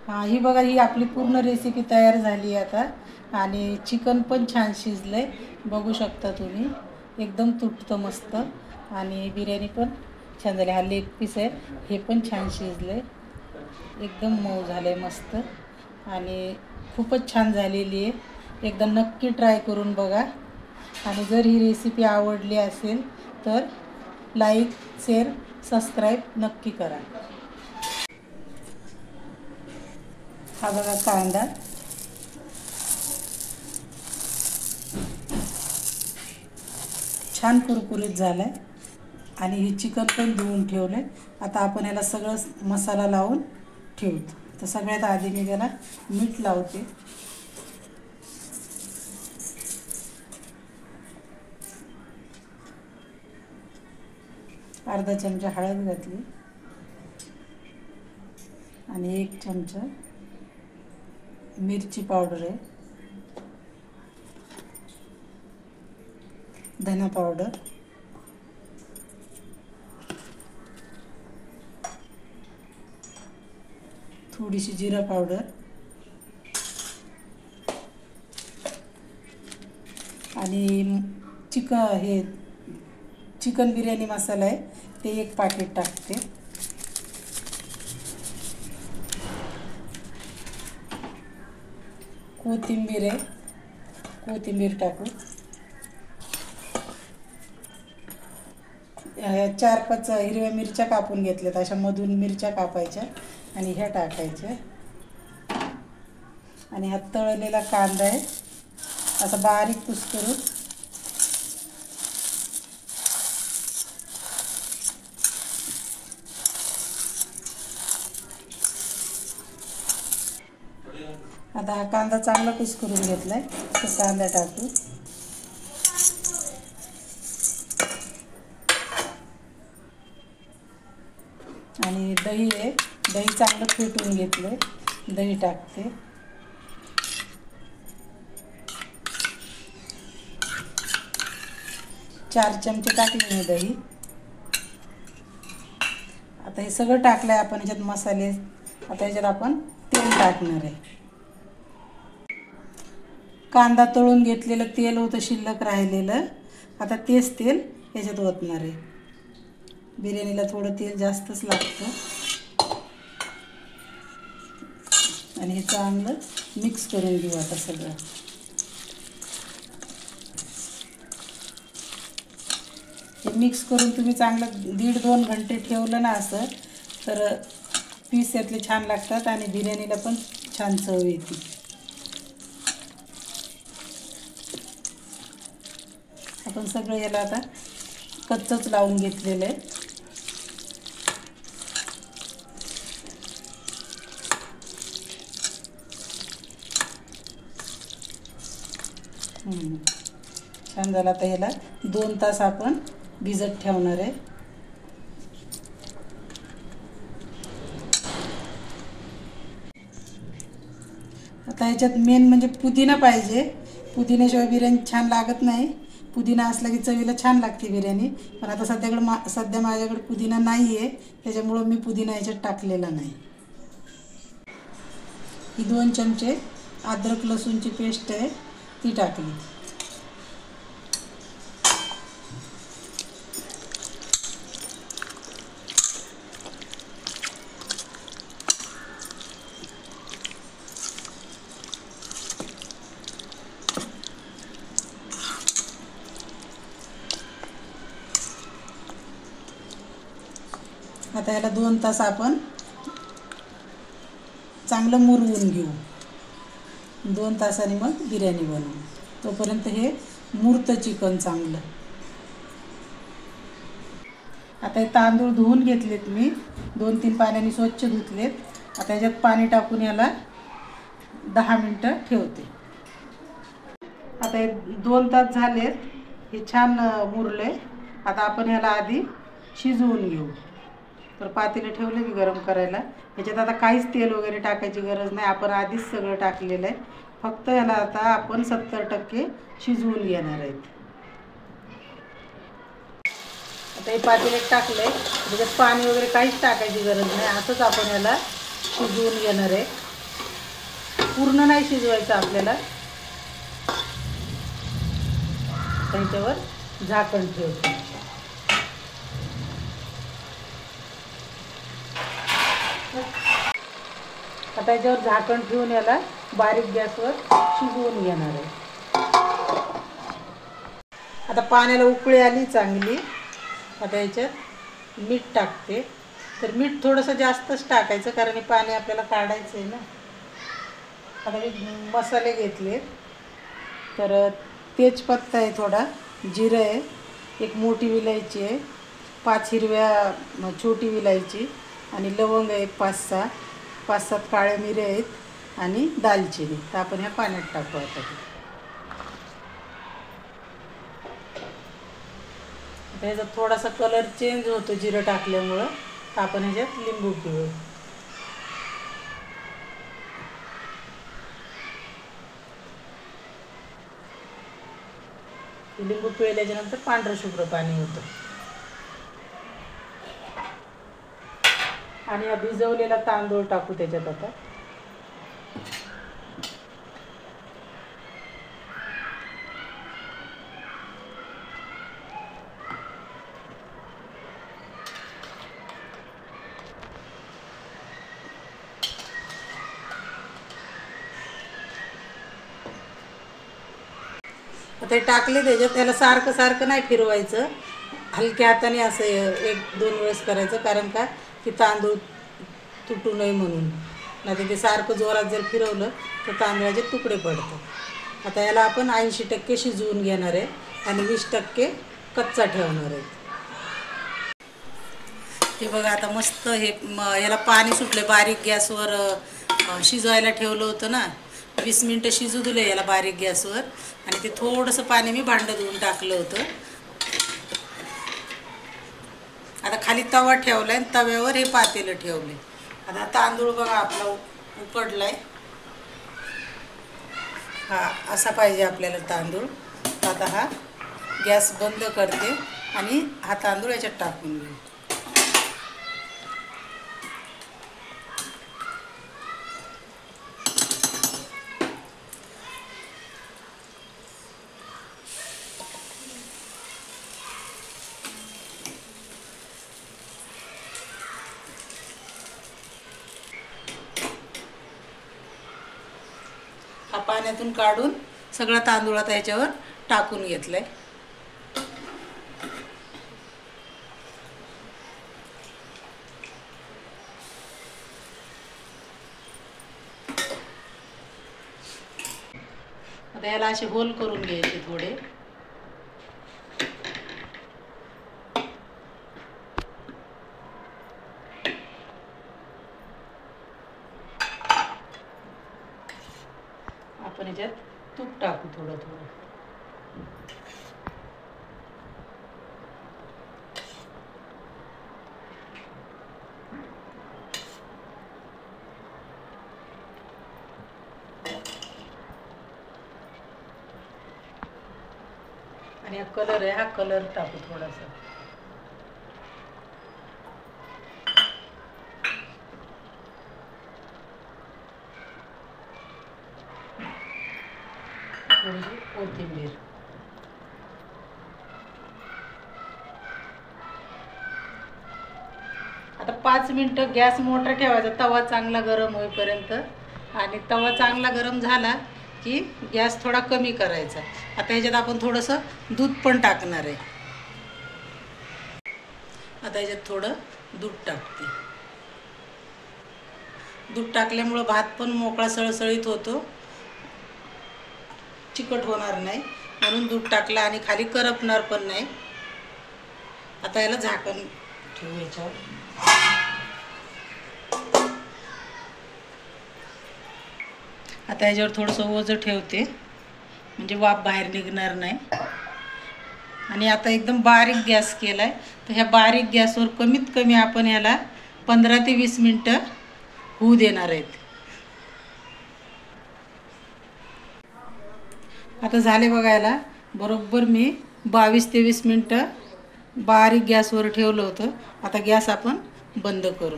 हां, ही बघा, ही आपली पूर्ण रेसिपी तयार झाली आहे आता आणि चिकन पण छान शिजलं आहे, बघू शकता तुम्ही. एकदम तुटतं मस्त आणि बिर्याणी पण छान झाली. हा लेग पीस आहे, हे पण छान शिजलं आहे, एकदम मऊ झालं आहे मस्त आणि खूपच छान झालेली आहे. एकदा नक्की ट्राय करून बघा आणि जर ही रेसिपी आवडली असेल तर लाईक, शेअर, सबस्क्राईब नक्की करा. हा बघा कांदा, छान कुरकुरीत झाला आहे आणि हे चिकन पण धुवून ठेवलं आहे. आता आपण याला सगळं मसाला लावून ठेवतो. तर सगळ्यात आधी मी त्याला मीठ लावते. अर्धा चमचा हळद घातली आणि 1 चमचा मिरची पावडर आहे, धना पावडर, थोडीशी जिरा पावडर आणि चिकन बिर्याणी मसाला आहे ते 1 पाकीट टाकते. कोथिंबीर आहे, कोथिंबीर टाकू. 4-5 हिरव्या मिरच्या कापून घेतल्यात, अशा मधून मिरच्या कापायच्या आणि ह्या टाकायच्या. आणि हा तळलेला कांदा आहे, असा बारीक कुस्करून आता हा कांदा चांगला कुस्करून घेतलाय, तर कांदा टाकू. आणि दही आहे, दही चांगलं फेटून घेतलंय, दही टाकते. चार चमचे टाकले मी दही. आता हे सगळं टाकलं आहे आपण याच्यात मसाले. आता याच्यात आपण तेल टाकणार आहे. कांदा तळून घेतलेलं तेल होतं शिल्लक राहिलेलं, आता तेच तेल याच्यात ओतणार आहे. बिर्याणीला थोडं तेल जास्तच लागतं आणि हे चांगलं मिक्स करून घेऊ आता सगळं. हे मिक्स करून तुम्ही चांगलं 1.5-2 घंटे ठेवलं ना असं, तर पीस यातले छान लागतात आणि बिर्याणीला पण छान चव येते. आपण सगळं याला आता कच्चंच लावून घेतलेलं आहे. छान झालं. आता याला 2 तास आपण भिजत ठेवणार आहे. आता याच्यात मेन म्हणजे पुदिना पाहिजे. पुदिन्याशिवाय बिर्याणी छान लागत नाही. पुदिना असला की चवीला छान लागते बिर्याणी. पण आता सध्या माझ्याकडे पुदिना नाही आहे, त्याच्यामुळं मी पुदिना याच्यात टाकलेला नाही. ही 2 चमचे अद्रक लसूणची पेस्ट आहे ती टाकली. आता याला 2 तास आपण चांगलं मुरवून घेऊ. 2 तासांनी मग बिर्याणी बनवू. तोपर्यंत हे मुरतं चिकन चांगलं. आता हे तांदूळ धुवून घेतलेत मी, 2-3 पाण्याने स्वच्छ धुतलेत. आता याच्यात पाणी टाकून याला 10 मिनटं ठेवते. आता हे 2 तास झालेत, हे छान मुरले. आता आपण ह्याला आधी शिजवून घेऊ. तर पातेलं ठेवलं की गरम करायला. ह्याच्यात आता काहीच तेल वगैरे टाकायची गरज नाही, आपण आधीच सगळं टाकलेलं आहे. फक्त ह्याला आता आपण 70% शिजवून घेणार आहेत. आता हे पातेल्यात टाकलं आहे, त्याच्यात पाणी वगैरे काहीच टाकायची गरज नाही, असंच आपण याला शिजवून घेणार आहे. पूर्ण नाही शिजवायचं आपल्याला. त्याच्यावर झाकण ठेवतो. आता याच्यावर झाकण ठेवून याला बारीक गॅसवर शिजवून घेणार आहे. आता पाण्याला उकळी आली चांगली. आता याच्यात मीठ टाकते. तर मीठ थोडंसं जास्तच टाकायचं कारण हे पाणी आपल्याला काढायचं आहे ना. आता मी मसाले घेतले. तर तेजपत्ता आहे, थोडा जिरं आहे, एक मोठी विलायची आहे, 5 हिरव्या छोटी विलायची आणि लवंग आहे 5-7 काळ्या मिऱ्या आहेत आणि दालचिनी. तर आपण ह्या पाण्यात टाकू. आता ह्याचा थोडासा कलर चेंज होतो जिरं टाकल्यामुळं. तर आपण ह्याच्यात लिंबू पिळू. लिंबू पिळल्याच्यानंतर पांढरं शुभ्र पाणी होतं. आणि हा भिजवलेला तांदूळ टाकू त्याच्यात. आता ते टाकले त्याच्यात. त्याला सारखं सारखं नाही फिरवायचं, हलक्या हाताने असं 1-2 वेळेस करायचं. कारण का की तांदूळ तुटू नये म्हणून. नाही ते सारखं जोरात जर फिरवलं तर तांदळाचे तुकडे पडतात. आता याला आपण 80% शिजवून घेणार आहे आणि 20% कच्चा ठेवणार आहे. ते बघा आता मस्त हे याला पाणी सुटले. बारीक गॅसवर शिजवायला ठेवलं होतं ना, 20 मिनटं शिजू दिलं याला बारीक गॅसवर. आणि ते थोडंसं पाणी मी भांडं धुवून टाकलं होतं. आता खाली तवा ठेवला आहे आणि तव्यावर हे पातेलं ठेवले. आता तांदूळ बघा आपला उकडलाय. हा असा पाहिजे आपल्याला तांदूळ. आता हा गॅस बंद करते आणि हा तांदूळ याच्यात टाकून घेऊ. हा पाण्यातून काढून सगळा तांदूळ आता याच्यावर टाकून घेतलाय. आता याला असे होल करून घ्यायचे थोडे. आपण याच्यात तूप टाकू थोडं थोडं. आणि हा कलर आहे, हा कलर टाकू थोडासा. थोडीशी कोथिंबीर. आता 5 मिनटं गॅस मोठा ठेवायचा, तवा चांगला गरम होईपर्यंत. आणि तवा चांगला गरम झाला की गॅस थोडा कमी करायचा. आता ह्याच्यात आपण थोडंसं दूध पण टाकणार आहे. आता ह्याच्यात थोडं दूध टाकते. दूध टाकल्यामुळं भात पण मोकळा सळसळीत होतो, चिकट होणार नाही म्हणून दूध टाकलं. आणि खाली करपणार पण नाही. आता याला झाकण ठेवू याच्यावर. आता याच्यावर थोडंसं ओझं ठेवते म्हणजे वाफ बाहेर निघणार नाही. आणि आता एकदम बारीक गॅस केला आहे. तर ह्या बारीक गॅसवर कमीत कमी आपण याला 15 ते 20 मिनटं होऊ देणार आहेत. आता झाले बघायला. बरोबर मी 22 ते 20 मिनटं बारीक गॅसवर ठेवलं होतं. आता गॅस आपण बंद करू.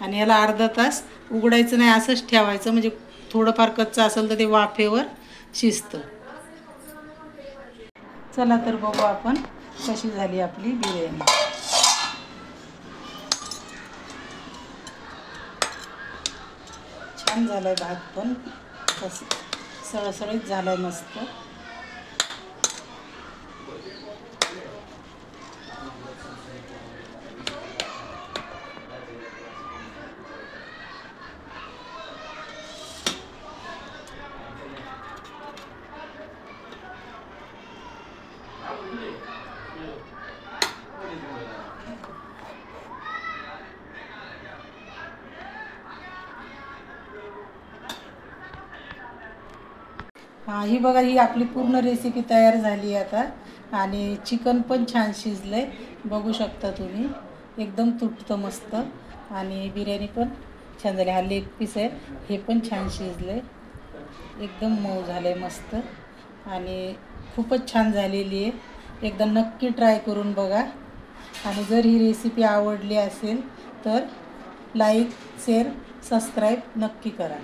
आणि याला अर्धा तास उघडायचं नाही, असंच ठेवायचं, म्हणजे थोडंफार कच्चं असेल तर ते वाफेवर शिजतं. चला तर बघू आपण कशी झाली आपली बिर्याणी. छान झालाय भात, पण सळसळीत झालाय मस्त. हां, ही बघा, ही आपली पूर्ण रेसिपी तयार झाली आहे आता. आणि चिकन पण छान शिजलं आहे, बघू शकता तुम्ही. एकदम तुटतं मस्त. आणि बिर्याणी पण छान झाली. हा लेग पीस आहे, हे पण छान शिजलं आहे, एकदम मऊ झालं आहे मस्त. आणि खूपच छान झालेली आहे. एकदा नक्की ट्राय करून बघा. आणि जर ही रेसिपी आवडली असेल तर लाईक, शेअर, सबस्क्राईब नक्की करा.